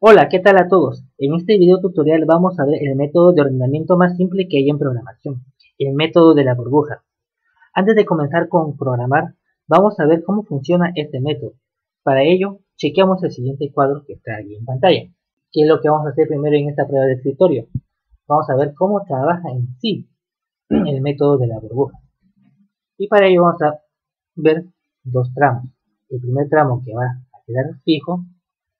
Hola, ¿qué tal a todos? En este video tutorial vamos a ver el método de ordenamiento más simple que hay en programación, el método de la burbuja. Antes de comenzar con programar, vamos a ver cómo funciona este método. Para ello, chequeamos el siguiente cuadro que está aquí en pantalla. ¿Qué es lo que vamos a hacer primero en esta prueba de escritorio? Vamos a ver cómo trabaja en sí el método de la burbuja. Y para ello vamos a ver dos tramos. El primer tramo que va a quedar fijo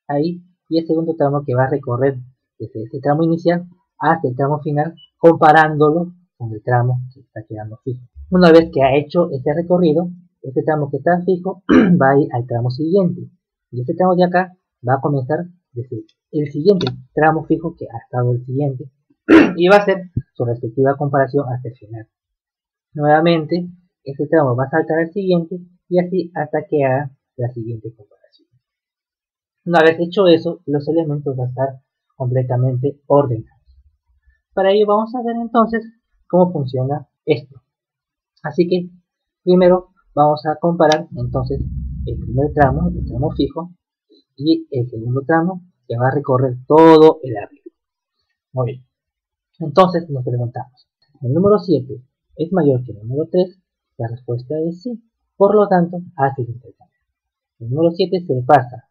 ahí, y el segundo tramo que va a recorrer desde este tramo inicial hasta el tramo final, comparándolo con el tramo que está quedando fijo. Una vez que ha hecho este recorrido, este tramo que está fijo va a ir al tramo siguiente, y este tramo de acá va a comenzar desde el siguiente tramo fijo que ha estado el siguiente, y va a hacer su respectiva comparación hasta el final. Nuevamente, este tramo va a saltar al siguiente, y así hasta que haga la siguiente comparación. Una vez hecho eso, los elementos van a estar completamente ordenados. Para ello vamos a ver entonces cómo funciona esto. Así que primero vamos a comparar entonces el primer tramo, el tramo fijo, y el segundo tramo que va a recorrer todo el arreglo. Muy bien. Entonces nos preguntamos, ¿el número 7 es mayor que el número 3? La respuesta es sí. Por lo tanto, hace el intercambio. El número 7 se pasa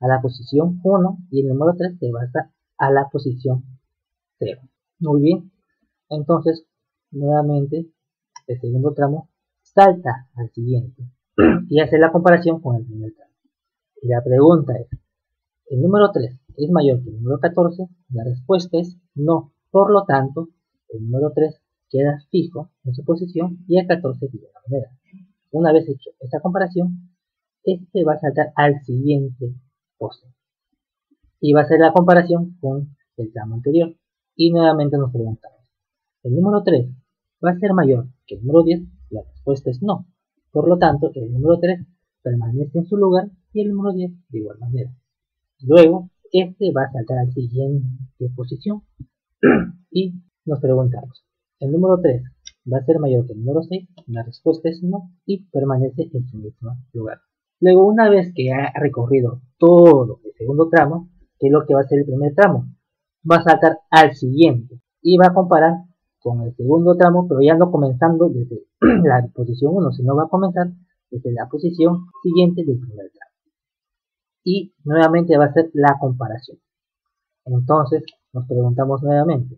a la posición 1 y el número 3 se pasa a la posición 0. Muy bien, entonces nuevamente el segundo tramo salta al siguiente y hace la comparación con el primer tramo. Y la pregunta es, ¿el número 3 es mayor que el número 14? La respuesta es no. Por lo tanto, el número 3 queda fijo en su posición y el 14 de igual manera. Una vez hecho esta comparación, este va a saltar al siguiente poste y va a hacer la comparación con el tramo anterior. Y nuevamente nos preguntamos, ¿el número 3 va a ser mayor que el número 10? La respuesta es no. Por lo tanto, el número 3 permanece en su lugar y el número 10 de igual manera. Luego, este va a saltar a la siguiente posición y nos preguntamos, ¿el número 3 va a ser mayor que el número 6? La respuesta es no y permanece en su mismo lugar. Luego, una vez que ha recorrido todo el segundo tramo, que es lo que va a ser el primer tramo, va a saltar al siguiente y va a comparar con el segundo tramo, pero ya no comenzando desde la posición 1, sino va a comenzar desde la posición siguiente del primer tramo. Y nuevamente va a hacer la comparación. Entonces nos preguntamos nuevamente,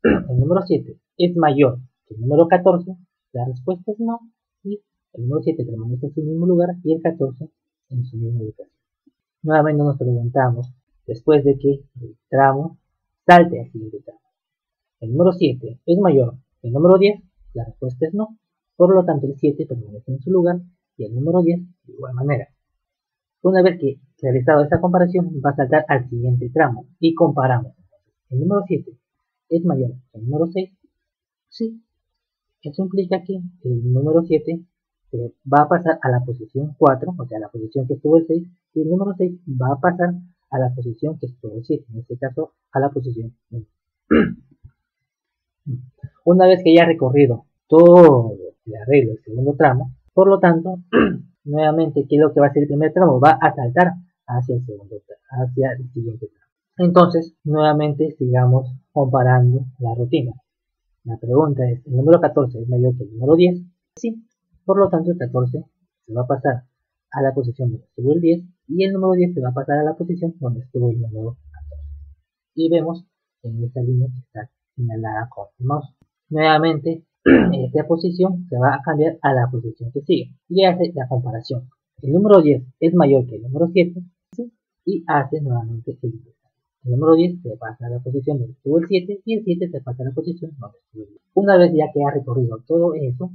¿el número 7 es mayor que el número 14? La respuesta es no, y el número 7 permanece en su mismo lugar y el 14 en su misma ubicación. Nuevamente nos preguntamos, después de que el tramo salte al siguiente tramo, ¿el número 7 es mayor que el número 10? La respuesta es no, por lo tanto el 7 permanece en su lugar y el número 10 de igual manera. Una vez que realizado esta comparación, va a saltar al siguiente tramo y comparamos. ¿El número 7 es mayor que el número 6? Sí. Eso implica que el número 7 va a pasar a la posición 4, o sea, a la posición que estuvo el 6, y el número 6 va a pasar a la posición que estuvo el 7, en este caso a la posición 1. Una vez que ya ha recorrido todo el arreglo del segundo tramo, por lo tanto, nuevamente, ¿qué es lo que va a hacer el primer tramo? Va a saltar hacia el siguiente tramo. Entonces, nuevamente sigamos comparando la rutina. La pregunta es, ¿el número 14 es mayor que el número 10? Sí, por lo tanto el 14 se va a pasar a la posición donde estuvo el 10 y el número 10 se va a pasar a la posición donde estuvo el número 14. Y vemos en esta línea que está señalada con el mouse. Nuevamente, esta posición se va a cambiar a la posición que sigue y hace la comparación. El número 10 es mayor que el número 7, ¿sí? Y hace nuevamente el intercambio. El número 10 se pasa a la posición donde estuvo el 7 y el 7 se pasa a la posición donde estuvo el 10. Una vez ya que ha recorrido todo eso,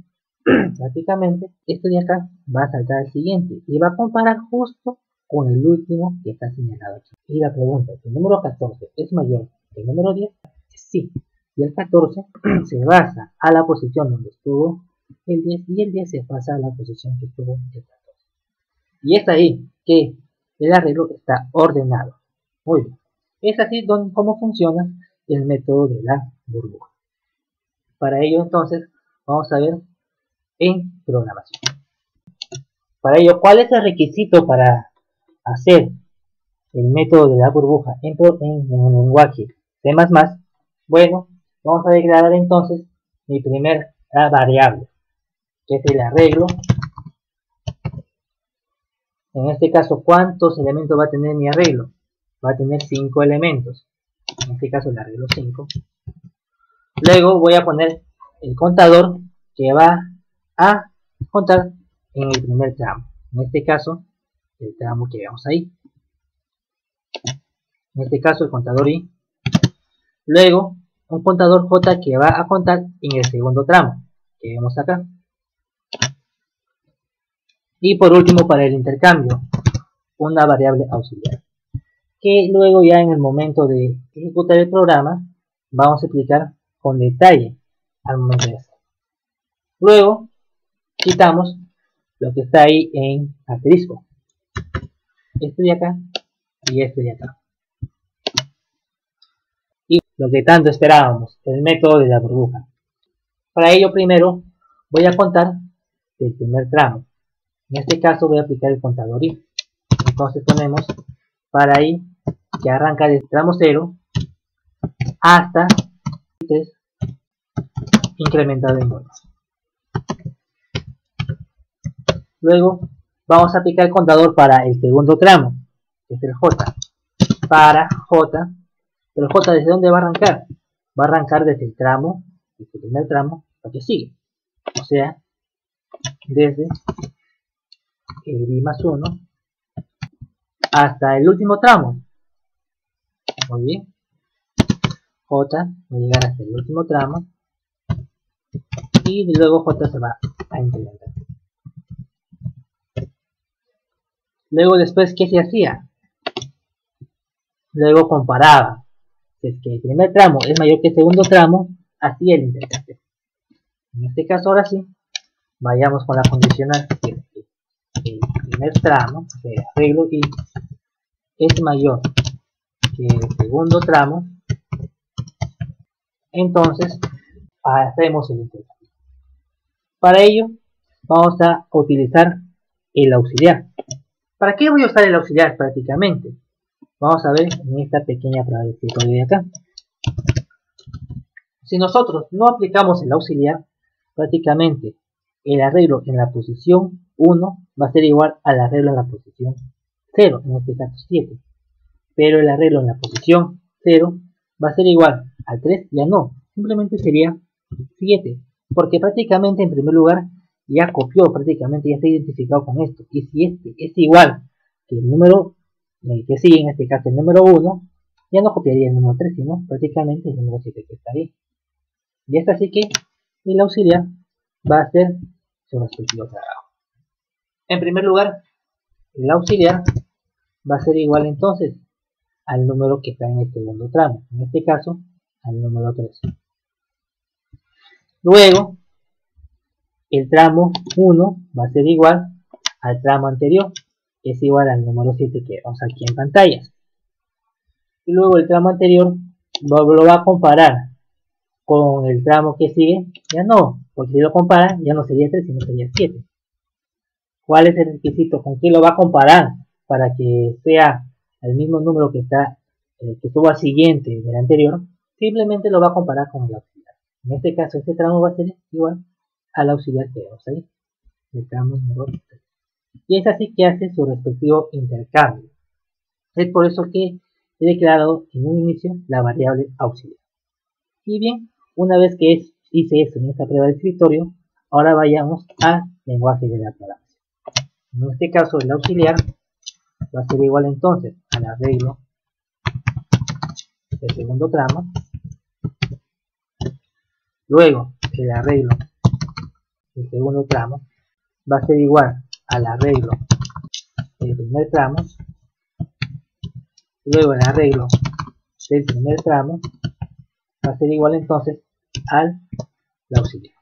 prácticamente esto de acá va a saltar al siguiente y va a comparar justo con el último que está señalado aquí. Y la pregunta es, ¿el número 14 es mayor que el número 10? Sí. Y el 14 se basa a la posición donde estuvo el 10 y el 10 se pasa a la posición que estuvo el 14. Y es ahí que el arreglo está ordenado. Muy bien. Es así como funciona el método de la burbuja. Para ello entonces vamos a ver en programación. Para ello, ¿cuál es el requisito para hacer el método de la burbuja en el lenguaje C++, bueno, vamos a declarar entonces mi primera variable, que es el arreglo. En este caso, ¿cuántos elementos va a tener mi arreglo? Va a tener 5 elementos. En este caso, el arreglo 5. Luego voy a poner el contador que va a contar en el primer tramo. En este caso, el tramo que veamos ahí. En este caso, el contador I. Luego, un contador J que va a contar en el segundo tramo, que vemos acá. Y por último, para el intercambio, una variable auxiliar, que luego ya en el momento de ejecutar el programa, vamos a explicar con detalle al momento de hacer. Luego, quitamos lo que está ahí en asterisco. Este de acá y este de acá. Y lo que tanto esperábamos, el método de la burbuja. Para ello primero voy a contar el primer tramo. En este caso voy a aplicar el contador I. Entonces ponemos para I que arranca del tramo 0 hasta 3 incrementado en 1. Luego vamos a aplicar el contador para el segundo tramo, que es el J. Para J, pero J ¿desde dónde va a arrancar? Va a arrancar desde el tramo, desde el primer tramo, lo que sigue. O sea, desde el I más 1 hasta el último tramo. Muy bien. J va a llegar hasta el último tramo y luego J se va a incrementar. Luego después, ¿qué se hacía? Luego comparaba. Si es que el primer tramo es mayor que el segundo tramo, hacía el intercambio. En este caso, ahora sí, vayamos con la condicional. El primer tramo, el arreglo I, es mayor que el segundo tramo, entonces hacemos el intercambio. Para ello, vamos a utilizar el auxiliar. ¿Para qué voy a usar el auxiliar prácticamente? Vamos a ver en esta pequeña prueba de escritorio de acá. Si nosotros no aplicamos el auxiliar, prácticamente el arreglo en la posición 1 va a ser igual al arreglo en la posición 0, en este caso 7. Pero el arreglo en la posición 0 va a ser igual al 3, ya no, simplemente sería 7. Porque prácticamente en primer lugar ya copió, prácticamente ya está identificado con esto. Y si este es igual que el número que sigue, en este caso el número 1, ya no copiaría el número 3, sino prácticamente el número 7 que está ahí. Y es así que el auxiliar va a hacer su respectivo trabajo. En primer lugar, el auxiliar va a ser igual entonces al número que está en el segundo tramo, en este caso al número 3. Luego, el tramo 1 va a ser igual al tramo anterior, que es igual al número 7 que vemos aquí en pantallas. Y luego el tramo anterior lo va a comparar con el tramo que sigue, ya no, porque si lo compara ya no sería 3, sino sería 7. ¿Cuál es el requisito? ¿Con qué lo va a comparar? Para que sea el mismo número que está que estuvo al siguiente del anterior, simplemente lo va a comparar con el auxiliar. En este caso, este tramo va a ser igual al auxiliar que vemos ahí, el tramo número 3. Y es así que hace su respectivo intercambio. Es por eso que he declarado en un inicio la variable auxiliar. Y bien, una vez que hice eso en esta prueba de escritorio, ahora vayamos al lenguaje de la programación. En este caso, el auxiliar va a ser igual entonces al arreglo del segundo tramo. Luego, el arreglo del segundo tramo va a ser igual al arreglo del primer tramo. Luego, el arreglo del primer tramo va a ser igual entonces al auxiliar.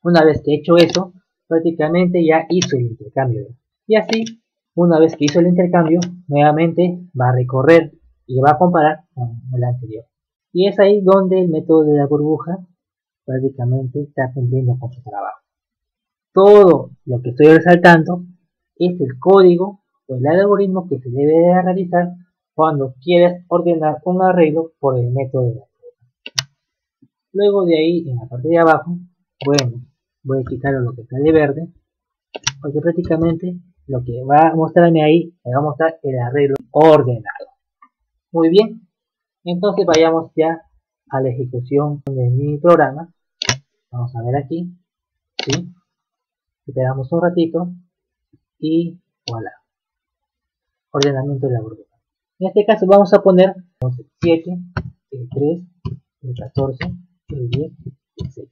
Una vez que he hecho eso, prácticamente ya hizo el intercambio. Y así, una vez que hizo el intercambio, nuevamente va a recorrer y va a comparar con el anterior. Y es ahí donde el método de la burbuja prácticamente está cumpliendo con su trabajo. Todo lo que estoy resaltando es el código Pues el algoritmo que se debe de realizar cuando quieres ordenar un arreglo por el método de la burbuja. Luego de ahí, en la parte de abajo, bueno, voy a quitar lo que está de verde, porque prácticamente lo que va a mostrarme ahí, me va a mostrar el arreglo ordenado. Muy bien, entonces vayamos ya a la ejecución de mi programa. Vamos a ver aquí, ¿sí? Esperamos un ratito y voilà, ordenamiento de la burbuja. En este caso vamos a poner el 7, el 3, el 14, el 10, el 6.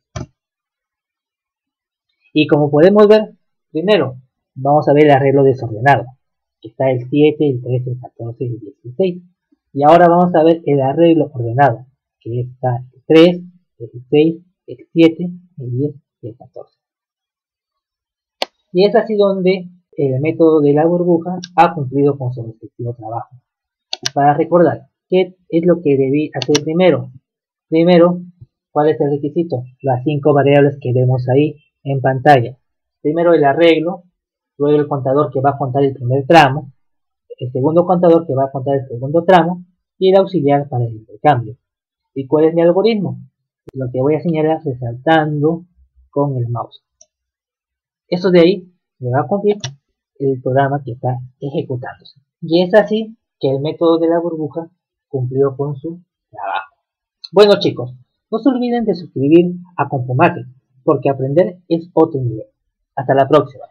Y como podemos ver, primero vamos a ver el arreglo desordenado. Está el 7, el 13, el 14, el 16. Y ahora vamos a ver el arreglo ordenado, que está el 3, el 6, el 7, el 10 y el 14. Y es así donde el método de la burbuja ha cumplido con su respectivo trabajo. Para recordar, ¿qué es lo que debí hacer primero? Primero, ¿cuál es el requisito? Las 5 variables que vemos ahí en pantalla. Primero el arreglo, luego el contador que va a contar el primer tramo, el segundo contador que va a contar el segundo tramo y el auxiliar para el intercambio. ¿Y cuál es mi algoritmo? Lo que voy a señalar resaltando con el mouse. Eso de ahí me va a cumplir el programa que está ejecutándose. Y es así que el método de la burbuja cumplió con su trabajo. Bueno chicos, no se olviden de suscribir a Compomate, porque aprender es otro nivel. Hasta la próxima.